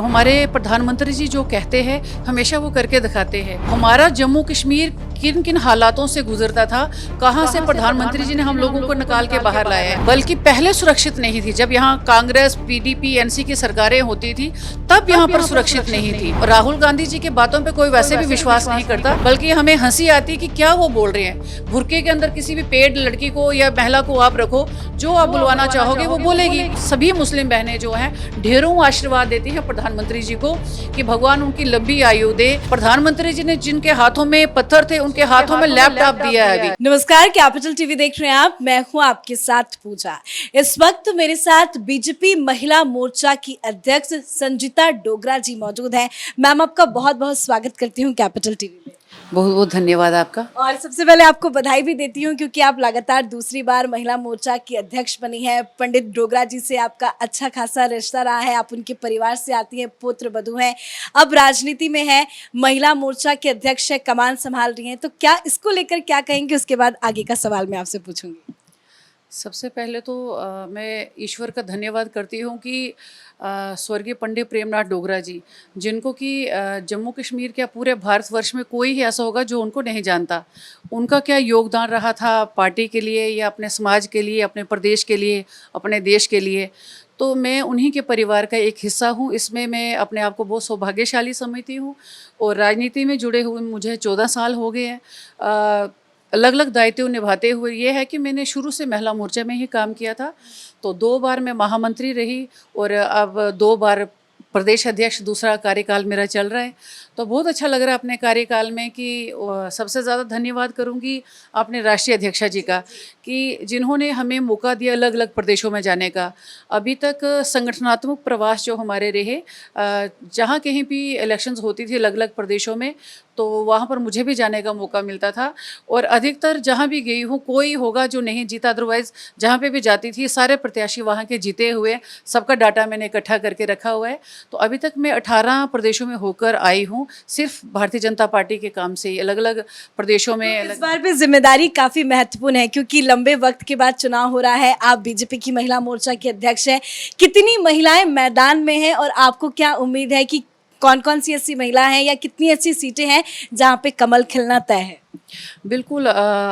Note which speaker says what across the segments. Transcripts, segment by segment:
Speaker 1: हमारे प्रधानमंत्री जी जो कहते हैं हमेशा वो करके दिखाते हैं। हमारा जम्मू कश्मीर किन किन हालातों से गुजरता था, कहां से प्रधानमंत्री जी ने हम लोगों को निकाल के बाहर लाया है। बल्कि पहले सुरक्षित नहीं थी, जब यहाँ कांग्रेस पीडीपी एनसी की सरकारें होती थी तब यहाँ पर सुरक्षित नहीं थी। राहुल गांधी जी के बातों पे कोई वैसे भी विश्वास नहीं करता, बल्कि हमें हंसी आती कि क्या वो बोल रहे हैं। बुरके के अंदर किसी भी पेड लड़की को या महिला को आप रखो, जो आप बुलवाना चाहोगे वो बोलेगी। सभी मुस्लिम बहनें जो हैं ढेरों आशीर्वाद देती हैं प्रधानमंत्री जी को कि भगवान उनकी लंबी आयु दे। प्रधानमंत्री जी ने जिनके हाथों में पत्थर थे उनके हाथों में लैपटॉप दिया है अभी।
Speaker 2: नमस्कार, कैपिटल टीवी देख रहे हैं आप। मैं हूं आपके साथ पूजा। इस वक्त मेरे साथ बीजेपी महिला मोर्चा की अध्यक्ष संजीता डोगरा जी मौजूद हैं। मैम, आपका बहुत बहुत स्वागत करती हूं कैपिटल टीवी में।
Speaker 1: बहुत बहुत धन्यवाद आपका।
Speaker 2: और सबसे पहले आपको बधाई भी देती हूं क्योंकि आप लगातार दूसरी बार महिला मोर्चा की अध्यक्ष बनी है। पंडित डोगरा जी से आपका अच्छा खासा रिश्ता रहा है, आप उनके परिवार से आती हैं, पुत्र वधू हैं, अब राजनीति में है, महिला मोर्चा के अध्यक्ष है, कमान संभाल रही हैं। तो क्या इसको लेकर क्या कहेंगे, उसके बाद आगे का सवाल मैं आपसे पूछूंगी।
Speaker 1: सबसे पहले तो मैं ईश्वर का धन्यवाद करती हूँ कि स्वर्गीय पंडित प्रेमनाथ डोगरा जी, जिनको कि जम्मू कश्मीर क्या पूरे भारतवर्ष में कोई ही ऐसा होगा जो उनको नहीं जानता। उनका क्या योगदान रहा था पार्टी के लिए या अपने समाज के लिए, अपने प्रदेश के लिए, अपने देश के लिए। तो मैं उन्हीं के परिवार का एक हिस्सा हूँ। इसमें मैं अपने आप को बहुत सौभाग्यशाली समझती हूँ। और राजनीति में जुड़े हुए मुझे 14 साल हो गए हैं। अलग अलग दायित्व निभाते हुए ये है कि मैंने शुरू से महिला मोर्चा में ही काम किया था। तो 2 बार मैं महामंत्री रही और अब 2 बार प्रदेश अध्यक्ष, दूसरा कार्यकाल मेरा चल रहा है। तो बहुत अच्छा लग रहा है अपने कार्यकाल में कि सबसे ज़्यादा धन्यवाद करूंगी अपने राष्ट्रीय अध्यक्षा जी का कि जिन्होंने हमें मौका दिया अलग अलग प्रदेशों में जाने का। अभी तक संगठनात्मक प्रवास जो हमारे रहे, जहाँ कहीं भी इलेक्शंस होती थी अलग अलग प्रदेशों में, तो वहाँ पर मुझे भी जाने का मौका मिलता था। और अधिकतर जहाँ भी गई हूँ कोई होगा जो नहीं जीता, अदरवाइज़ जहाँ पे भी जाती थी सारे प्रत्याशी वहाँ के जीते हुए, सबका डाटा मैंने इकट्ठा करके रखा हुआ है। तो अभी तक मैं 18 प्रदेशों में होकर आई हूँ, सिर्फ भारतीय जनता पार्टी के काम से ही। अलग अलग प्रदेशों में
Speaker 2: इस बार भी जिम्मेदारी काफी महत्वपूर्ण है क्योंकि लंबे वक्त के बाद चुनाव हो रहा है। आप बीजेपी की महिला मोर्चा की अध्यक्ष हैं। कितनी महिलाएं मैदान में हैं और आपको क्या उम्मीद है कि कौन कौन सी ऐसी महिलाएं हैं या कितनी ऐसी सीटें हैं जहां पे कमल खिलना तय है?
Speaker 1: बिल्कुल,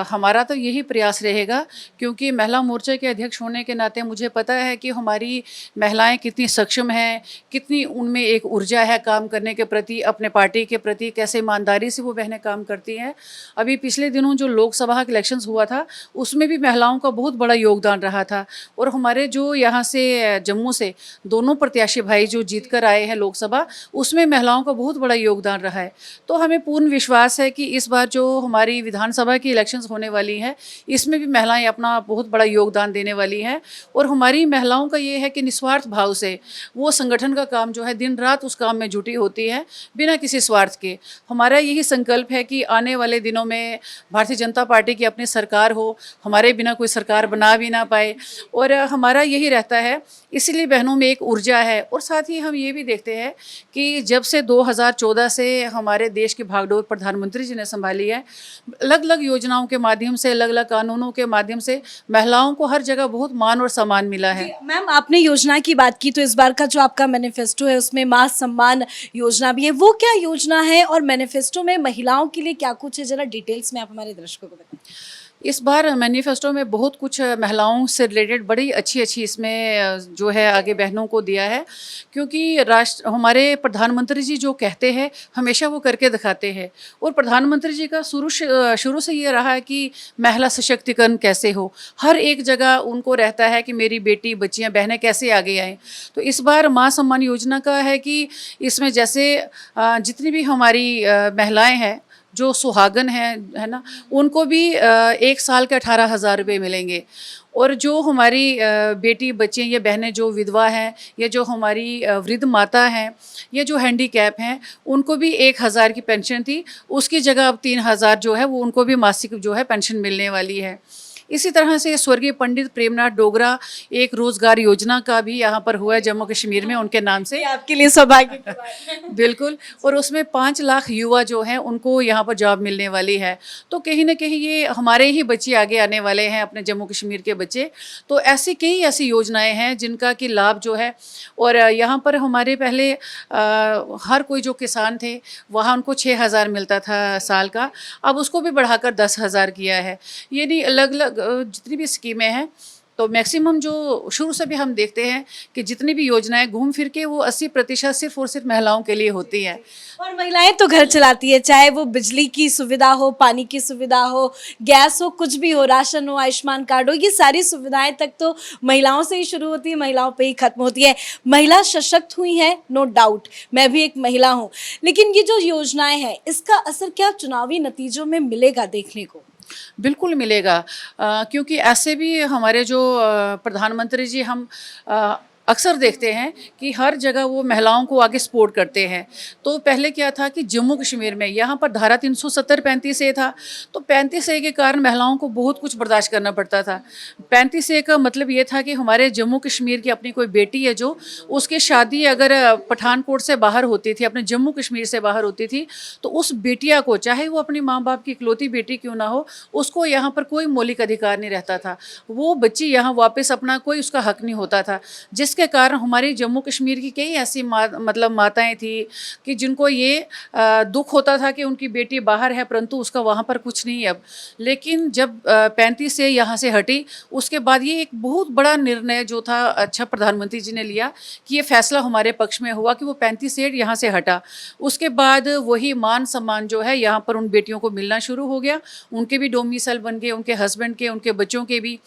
Speaker 1: हमारा तो यही प्रयास रहेगा क्योंकि महिला मोर्चा के अध्यक्ष होने के नाते मुझे पता है कि हमारी महिलाएं कितनी सक्षम हैं, कितनी उनमें एक ऊर्जा है काम करने के प्रति, अपने पार्टी के प्रति कैसे ईमानदारी से वो बहनें काम करती हैं। अभी पिछले दिनों जो लोकसभा के इलेक्शंस हुआ था उसमें भी महिलाओं का बहुत बड़ा योगदान रहा था। और हमारे जो यहाँ से जम्मू से दोनों प्रत्याशी भाई जो जीत कर आए हैं लोकसभा, उसमें महिलाओं का बहुत बड़ा योगदान रहा है। तो हमें पूर्ण विश्वास है कि इस बार जो हमारी विधानसभा की इलेक्शंस होने वाली हैं इसमें भी महिलाएं अपना बहुत बड़ा योगदान देने वाली हैं। और हमारी महिलाओं का ये है कि निस्वार्थ भाव से वो संगठन का काम जो है दिन रात उस काम में जुटी होती है बिना किसी स्वार्थ के। हमारा यही संकल्प है कि आने वाले दिनों में भारतीय जनता पार्टी की अपनी सरकार हो, हमारे बिना कोई सरकार बना भी ना पाए। और हमारा यही रहता है, इसलिए बहनों में एक ऊर्जा है। और साथ ही हम ये भी देखते हैं कि जब से 2014 से हमारे देश की भागडोर प्रधानमंत्री जी ने संभाली है, अलग अलग योजनाओं के माध्यम से, अलग अलग कानूनों के माध्यम से महिलाओं को हर जगह बहुत मान और सम्मान मिला है।
Speaker 2: मैम, आपने योजना की बात की तो इस बार का जो आपका मैनिफेस्टो है उसमें मां सम्मान योजना भी है। वो क्या योजना है और मैनिफेस्टो में महिलाओं के लिए क्या कुछ है, जरा डिटेल्स में आप हमारे दर्शकों को बताएं।
Speaker 1: इस बार मैनिफेस्टो में बहुत कुछ महिलाओं से रिलेटेड बड़ी अच्छी अच्छी इसमें जो है आगे बहनों को दिया है क्योंकि हमारे प्रधानमंत्री जी जो कहते हैं हमेशा वो करके दिखाते हैं। और प्रधानमंत्री जी का शुरू से ये रहा है कि महिला सशक्तिकरण कैसे हो, हर एक जगह उनको रहता है कि मेरी बेटी बच्चियां बहनें कैसे आगे आएँ। तो इस बार माँ सम्मान योजना का है कि इसमें जैसे जितनी भी हमारी महिलाएँ हैं जो सुहागन है ना, उनको भी 1 साल के 18,000 रुपये मिलेंगे। और जो हमारी बेटी बच्चियाँ या बहनें जो विधवा हैं या जो हमारी वृद्ध माता हैं या जो हैंडीकैप हैं, उनको भी 1,000 की पेंशन थी, उसकी जगह अब 3,000 जो है वो उनको भी मासिक जो है पेंशन मिलने वाली है। इसी तरह से स्वर्गीय पंडित प्रेमनाथ डोगरा एक रोजगार योजना का भी यहाँ पर हुआ है जम्मू कश्मीर में उनके नाम से।
Speaker 2: ये आपके लिए सौभाग्य की बात है।
Speaker 1: बिल्कुल। और उसमें 5 लाख युवा जो हैं उनको यहाँ पर जॉब मिलने वाली है। तो कहीं न कहीं ये हमारे ही बच्चे आगे आने वाले हैं, अपने जम्मू कश्मीर के बच्चे। तो ऐसी कई ऐसी योजनाएं हैं जिनका कि लाभ जो है, और यहाँ पर हमारे पहले हर कोई जो किसान थे वहाँ उनको 6,000 मिलता था साल का, अब उसको भी बढ़ाकर 10,000 किया है। ये नहीं, अलग-अलग जितनी भी स्कीमें हैं, तो मैक्सिमम जो शुरू से भी हम देखते हैं कि जितनी भी योजनाएं घूम फिर के वो 80% सिर्फ और सिर्फ महिलाओं के लिए होती हैं।
Speaker 2: और महिलाएं तो घर चलाती है, चाहे वो बिजली की सुविधा हो, पानी की सुविधा हो, गैस हो, कुछ भी हो, राशन हो, आयुष्मान कार्ड हो, ये सारी सुविधाएं तक तो महिलाओं से ही शुरू होती है, महिलाओं पे ही खत्म होती है। महिला सशक्त हुई है, नो डाउट, मैं भी एक महिला हूँ, लेकिन ये जो योजनाएं हैं इसका असर क्या चुनावी नतीजों में मिलेगा देखने को?
Speaker 1: बिल्कुल मिलेगा। क्योंकि ऐसे भी हमारे जो प्रधानमंत्री जी हम अक्सर देखते हैं कि हर जगह वो महिलाओं को आगे सपोर्ट करते हैं। तो पहले क्या था कि जम्मू कश्मीर में यहाँ पर धारा 370 35A था, तो 35A के कारण महिलाओं को बहुत कुछ बर्दाश्त करना पड़ता था। 35A का मतलब ये था कि हमारे जम्मू कश्मीर की अपनी कोई बेटी है जो, उसकी शादी अगर पठानकोट से बाहर होती थी, अपने जम्मू कश्मीर से बाहर होती थी, तो उस बेटिया को, चाहे वो अपनी माँ बाप की इकलौती बेटी क्यों ना हो, उसको यहाँ पर कोई मौलिक अधिकार नहीं रहता था। वो बच्ची यहाँ वापस अपना कोई उसका हक नहीं होता था, जिसके कारण हमारी जम्मू कश्मीर की कई ऐसी मतलब माताएं थी कि जिनको ये दुख होता था कि उनकी बेटी बाहर है परंतु उसका वहाँ पर कुछ नहीं है अब। लेकिन जब 35 से यहाँ से हटी, उसके बाद ये एक बहुत बड़ा निर्णय जो था, अच्छा प्रधानमंत्री जी ने लिया कि ये फैसला हमारे पक्ष में हुआ कि वो 35 यहाँ से हटा। उसके बाद वही मान सम्मान जो है यहाँ पर उन बेटियों को मिलना शुरू हो गया, उनके भी डोमिसाइल बन गए, उनके हस्बैंड के, उनके बच्चों के भी।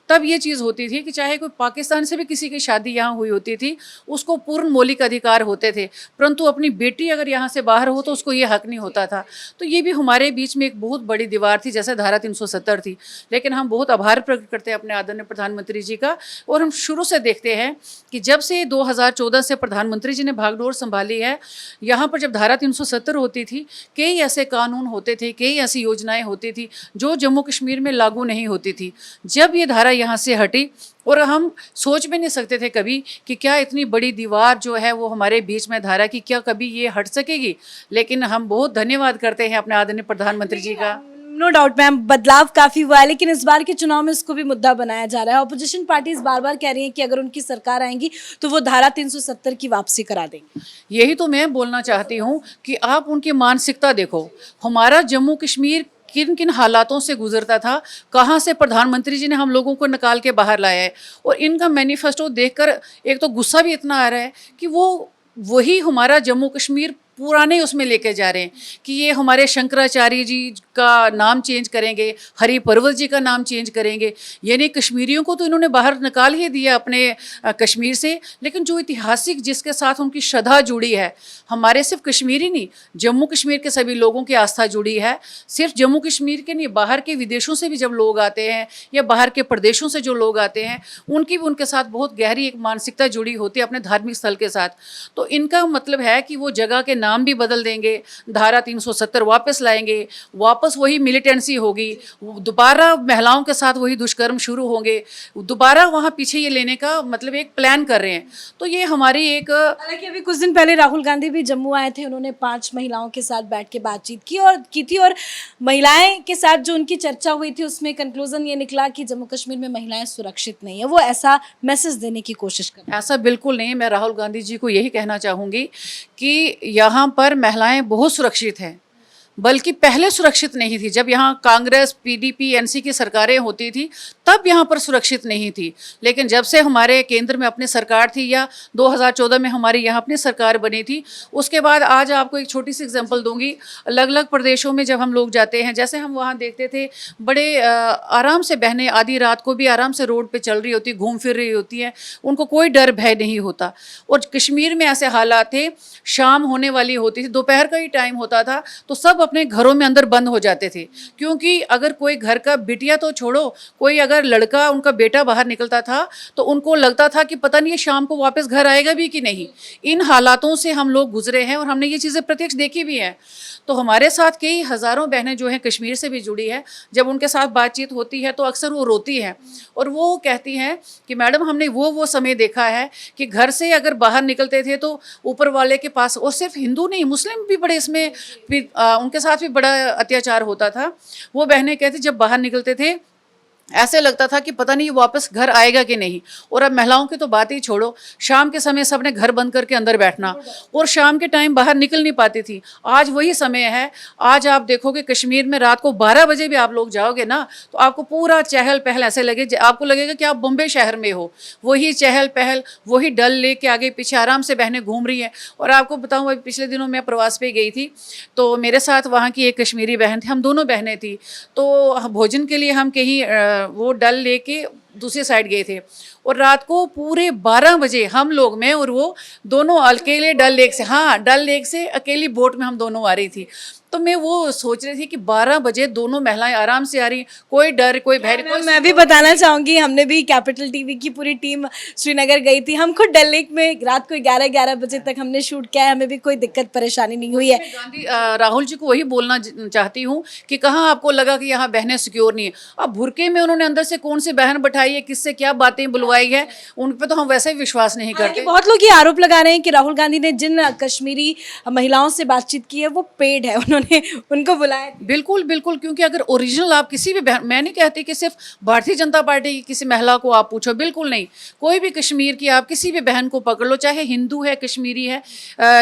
Speaker 1: तब ये चीज़ होती थी कि चाहे कोई पाकिस्तान से भी किसी की शादी यहाँ हुई होती थी, उसको पूर्ण मौलिक अधिकार होते थे, परंतु अपनी बेटी अगर यहाँ से बाहर हो तो उसको ये हक नहीं होता था। तो ये भी हमारे बीच में एक बहुत बड़ी दीवार थी, जैसे धारा 370 थी। लेकिन हम बहुत आभार प्रकट करते हैं अपने आदरणीय प्रधानमंत्री जी का, और हम शुरू से देखते हैं कि जब से 2014 से प्रधानमंत्री जी ने भागडोर संभाली है, यहाँ पर जब धारा 370 होती थी, कई ऐसे कानून होते थे, कई ऐसी योजनाएं होती थी जो जम्मू कश्मीर में लागू नहीं होती थी। जब ये धारा यहाँ से हटी, और हम सोच भी नहीं सकते थे कभी कि क्या इतनी बड़ी दीवार जो है वो हमारे बीच में धारा की, क्या कभी ये हट सकेगी। लेकिन हम बहुत धन्यवाद करते हैं अपने आदरणीय प्रधानमंत्री जी का।
Speaker 2: नो डाउट मैम, बदलाव काफी हुआ है, लेकिन इस बार के चुनाव में इसको भी मुद्दा बनाया जा रहा है। ऑपोजिशन पार्टीज बार बार कह रही हैं कि अगर उनकी सरकार आएंगी तो वो धारा 370 की वापसी करा देंगी।
Speaker 1: यही तो मैं बोलना चाहती हूँ कि आप उनकी मानसिकता देखो। हमारा जम्मू कश्मीर किन किन हालातों से गुजरता था, कहाँ से प्रधानमंत्री जी ने हम लोगों को निकाल के बाहर लाया है। और इनका मैनिफेस्टो देखकर एक तो गुस्सा भी इतना आ रहा है कि वो वही हमारा जम्मू कश्मीर पुराने उसमें लेके जा रहे हैं कि ये हमारे शंकराचार्य जी का नाम चेंज करेंगे, हरि पर्वत जी का नाम चेंज करेंगे। यानी कश्मीरियों को तो इन्होंने बाहर निकाल ही दिया अपने कश्मीर से, लेकिन जो ऐतिहासिक जिसके साथ उनकी श्रद्धा जुड़ी है, हमारे सिर्फ कश्मीरी नहीं, जम्मू कश्मीर के सभी लोगों की आस्था जुड़ी है। सिर्फ जम्मू कश्मीर के नहीं, बाहर के विदेशों से भी जब लोग आते हैं या बाहर के प्रदेशों से जो लोग आते हैं, उनकी भी उनके साथ बहुत गहरी एक मानसिकता जुड़ी होती है अपने धार्मिक स्थल के साथ। तो इनका मतलब है कि वो जगह के नाम भी बदल देंगे, धारा 370 वापस लाएंगे, वापस वही मिलिटेंसी होगी, दोबारा महिलाओं के साथ वही दुष्कर्म शुरू होंगे, दोबारा वहाँ पीछे ये लेने का मतलब एक प्लान कर रहे हैं। तो ये हमारी एक,
Speaker 2: हालांकि अभी कुछ दिन पहले राहुल गांधी भी जम्मू आए थे, उन्होंने 5 महिलाओं के साथ बैठ के बातचीत की थी, और महिलाएं के साथ जो उनकी चर्चा हुई थी उसमें कंक्लूजन ये निकला कि जम्मू कश्मीर में महिलाएं सुरक्षित नहीं है। वो ऐसा मैसेज देने की कोशिश कर,
Speaker 1: ऐसा बिल्कुल नहीं। मैं राहुल गांधी जी को यही कहना चाहूँगी कि यहाँ पर महिलाएं बहुत सुरक्षित हैं, बल्कि पहले सुरक्षित नहीं थी। जब यहाँ कांग्रेस, पीडीपी, एनसी की सरकारें होती थी तब यहाँ पर सुरक्षित नहीं थी। लेकिन जब से हमारे केंद्र में अपनी सरकार थी या 2014 में हमारी यहाँ अपनी सरकार बनी थी, उसके बाद आज आपको एक छोटी सी एग्जांपल दूंगी। अलग अलग प्रदेशों में जब हम लोग जाते हैं, जैसे हम वहाँ देखते थे बड़े आराम से बहनें आधी रात को भी आराम से रोड पर चल रही होती, घूम फिर रही होती हैं, उनको कोई डर भय नहीं होता। और कश्मीर में ऐसे हालात थे, शाम होने वाली होती थी, दोपहर का ही टाइम होता था, तो सब अपने घरों में अंदर बंद हो जाते थे। क्योंकि अगर कोई घर का बिटिया तो छोड़ो, कोई अगर अगर लड़का उनका बेटा बाहर निकलता था तो उनको लगता था कि पता नहीं ये शाम को वापस घर आएगा भी कि नहीं। इन हालातों से हम लोग गुजरे हैं और हमने ये चीज़ें प्रत्यक्ष देखी भी हैं। तो हमारे साथ कई हज़ारों बहनें जो हैं कश्मीर से भी जुड़ी है, जब उनके साथ बातचीत होती है तो अक्सर वो रोती हैं और वो कहती हैं कि मैडम हमने वो समय देखा है कि घर से अगर बाहर निकलते थे तो ऊपर वाले के पास, और सिर्फ हिंदू नहीं मुस्लिम भी बड़े इसमें भी उनके साथ भी बड़ा अत्याचार होता था। वो बहनें कहती जब बाहर निकलते थे ऐसे लगता था कि पता नहीं वापस घर आएगा कि नहीं। और अब महिलाओं की तो बात ही छोड़ो, शाम के समय सबने घर बंद करके अंदर बैठना और शाम के टाइम बाहर निकल नहीं पाती थी। आज वही समय है। आज आप देखोगे कश्मीर में रात को 12 बजे भी आप लोग जाओगे ना तो आपको पूरा चहल पहल ऐसे लगे, आपको लगेगा कि आप बॉम्बे शहर में हो। वही चहल पहल, वही डल लेक के आगे पीछे आराम से बहनें घूम रही हैं। और आपको बताऊँ अभी पिछले दिनों मैं प्रवास पे गई थी तो मेरे साथ वहाँ की एक कश्मीरी बहन थी, हम दोनों बहनें थी। तो भोजन के लिए हम कहीं वो डल लेके दूसरी साइड गए थे और रात को पूरे 12 बजे हम लोग, मैं और वो दोनों अकेले डल लेक से, हाँ डल लेक से अकेली बोट में हम दोनों आ रही थी। तो मैं वो सोच रही थी कि 12 बजे दोनों महिलाएं आराम से आ रही, कोई डर कोई भय कोई।
Speaker 2: मैं भी बताना चाहूँगी, हमने भी कैपिटल टीवी की पूरी टीम श्रीनगर गई थी। हम खुद डल लेक में रात को 11 बजे तक हमने शूट किया है, हमें भी कोई दिक्कत परेशानी नहीं हुई है।
Speaker 1: गांधी राहुल जी को वही बोलना चाहती हूँ कि कहाँ आपको लगा कि यहाँ बहनें सिक्योर नहीं है। अब बुरके में उन्होंने अंदर से कौन सी बहन बैठाई है, किससे क्या बातें बुलवाई है, उन पर तो हम वैसे ही विश्वास नहीं करते।
Speaker 2: बहुत लोग ये आरोप लगा रहे हैं कि राहुल गांधी ने जिन कश्मीरी महिलाओं से बातचीत की है वो पेड है, उन्होंने उनको बुलाया।
Speaker 1: बिल्कुल बिल्कुल, क्योंकि अगर ओरिजिनल आप किसी भी बहन, मैं नहीं कहती कि सिर्फ भारतीय जनता पार्टी की किसी महिला को आप पूछो, बिल्कुल नहीं, कोई भी कश्मीर की आप किसी भी बहन को पकड़ लो, चाहे हिंदू है, कश्मीरी है,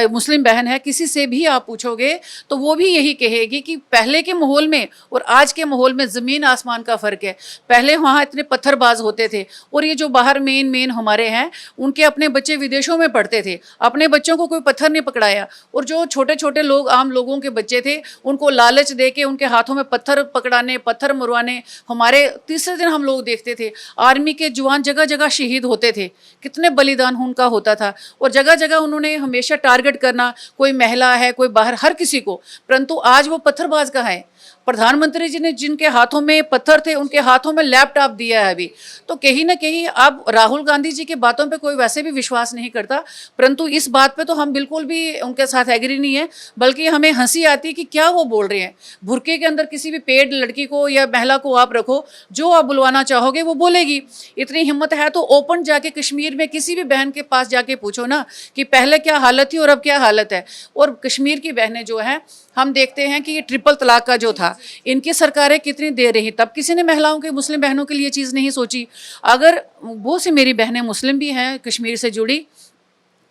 Speaker 1: मुस्लिम बहन है, किसी से भी आप पूछोगे तो वो भी यही कहेगी कि पहले के माहौल में और आज के माहौल में ज़मीन आसमान का फ़र्क है। पहले वहाँ इतने पत्थरबाज होते थे और ये जो बाहर मेन हमारे हैं उनके अपने बच्चे विदेशों में पढ़ते थे, अपने बच्चों को कोई पत्थर नहीं पकड़ाया। और जो छोटे छोटे लोग, आम लोगों के बच्चे थे, उनको लालच दे के उनके हाथों में पत्थर पकड़ाने, पत्थर मरवाने। हमारे तीसरे दिन हम लोग देखते थे आर्मी के जवान जगह जगह शहीद होते थे, कितने बलिदान उनका होता था। और जगह जगह उन्होंने हमेशा टारगेट करना, कोई महिला है, कोई बाहर, हर किसी को। परंतु आज वो पत्थरबाज कहाँ है? प्रधानमंत्री जी ने जिनके हाथों में पत्थर थे उनके हाथों में लैपटॉप दिया है अभी। तो कहीं ना कहीं अब राहुल गांधी जी की बातों पे कोई वैसे भी विश्वास नहीं करता, परंतु इस बात पे तो हम बिल्कुल भी उनके साथ एग्री नहीं है, बल्कि हमें हंसी आती है कि क्या वो बोल रहे हैं। बुरके के अंदर किसी भी पेड लड़की को या महिला को आप रखो, जो आप बुलवाना चाहोगे वो बोलेगी। इतनी हिम्मत है तो ओपन जाके कश्मीर में किसी भी बहन के पास जाके पूछो ना कि पहले क्या हालत थी और अब क्या हालत है। और कश्मीर की बहनें जो हैं, हम देखते हैं कि ये ट्रिपल तलाक का जो था, इनकी सरकारें कितनी दे रही, तब किसी ने महिलाओं के, मुस्लिम बहनों के लिए चीज़ नहीं सोची। अगर बहुत सी मेरी बहनें मुस्लिम भी हैं कश्मीर से जुड़ी,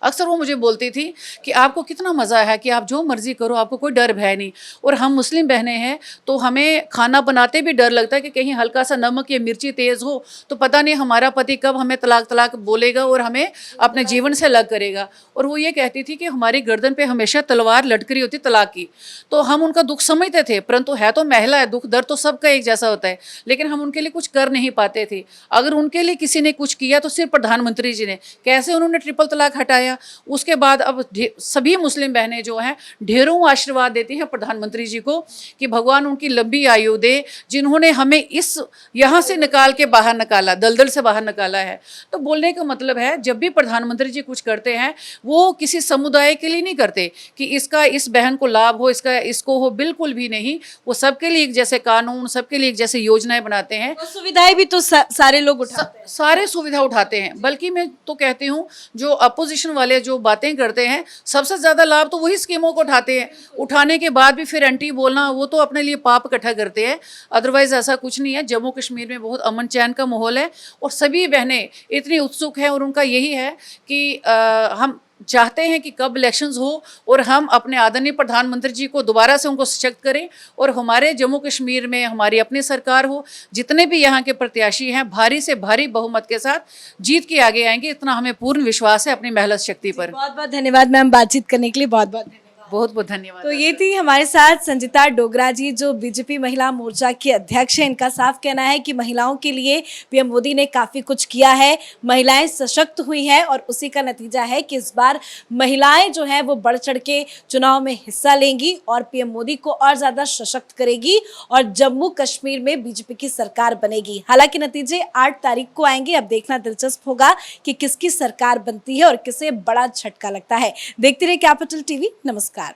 Speaker 1: अक्सर वो मुझे बोलती थी कि आपको कितना मज़ा है कि आप जो मर्ज़ी करो, आपको कोई डर भय नहीं। और हम मुस्लिम बहनें हैं तो हमें खाना बनाते भी डर लगता है कि कहीं हल्का सा नमक या मिर्ची तेज़ हो तो पता नहीं हमारा पति कब हमें तलाक तलाक बोलेगा और हमें अपने जीवन से अलग करेगा। और वो ये कहती थी कि हमारी गर्दन पे हमेशा तलवार लटक रही होती तलाक की। तो हम उनका दुख समझते थे, परंतु है तो महिला है, दुख दर्द तो सबका एक जैसा होता है, लेकिन हम उनके लिए कुछ कर नहीं पाते थे। अगर उनके लिए किसी ने कुछ किया तो सिर्फ प्रधानमंत्री जी ने, कैसे उन्होंने ट्रिपल तलाक हटाया। उसके बाद अब सभी मुस्लिम बहनें जो हैं ढेरों आशीर्वाद देती हैं प्रधानमंत्री जी को कि भगवान उनकी लंबी आयु दे, जिन्होंने हमें इस यहाँ से निकाल के बाहर निकाला, दलदल से बाहर निकाला है। तो बोलने का मतलब है जब भी प्रधानमंत्री जी कुछ करते हैं वो किसी समुदाय के लिए नहीं करते कि इसका इस बहन को लाभ हो, इसका इसको हो, बिल्कुल भी नहीं। वो सबके लिए एक जैसे कानून, सबके लिए एक जैसे योजनाएं बनाते हैं।
Speaker 2: सुविधाएं भी तो सारे लोग उठाते हैं,
Speaker 1: सारे सुविधा उठाते हैं। बल्कि मैं तो कहती हूँ जो अपोजिशन वाले जो बातें करते हैं सबसे ज़्यादा लाभ तो वही स्कीमों को उठाते हैं। उठाने के बाद भी फिर एंटी बोलना, वो तो अपने लिए पाप इकट्ठा करते हैं। अदरवाइज ऐसा कुछ नहीं है। जम्मू कश्मीर में बहुत अमन चैन का माहौल है और सभी बहनें इतनी उत्सुक हैं और उनका यही है कि हम चाहते हैं कि कब इलेक्शंस हो और हम अपने आदरणीय प्रधानमंत्री जी को दोबारा से उनको सशक्त करें और हमारे जम्मू कश्मीर में हमारी अपनी सरकार हो। जितने भी यहाँ के प्रत्याशी हैं भारी से भारी बहुमत के साथ जीत के आगे आएंगे, इतना हमें पूर्ण विश्वास है अपनी महिला शक्ति पर।
Speaker 2: बहुत बहुत धन्यवाद मैम बातचीत करने के लिए, बहुत बहुत धन्यवाद।
Speaker 1: बहुत बहुत धन्यवाद।
Speaker 2: तो ये थी हमारे साथ संजीता डोगरा जी, जो बीजेपी महिला मोर्चा की अध्यक्ष है। इनका साफ कहना है कि महिलाओं के लिए पीएम मोदी ने काफी कुछ किया है, महिलाएं सशक्त हुई हैं और उसी का नतीजा है कि इस बार महिलाएं जो हैं वो बढ़ चढ़ के चुनाव में हिस्सा लेंगी और पीएम मोदी को और ज्यादा सशक्त करेगी और जम्मू कश्मीर में बीजेपी की सरकार बनेगी। हालांकि नतीजे 8 तारीख को आएंगे। अब देखना दिलचस्प होगा कि किसकी सरकार बनती है और किसे बड़ा झटका लगता है। देखते रहिए कैपिटल टीवी। नमस्कार।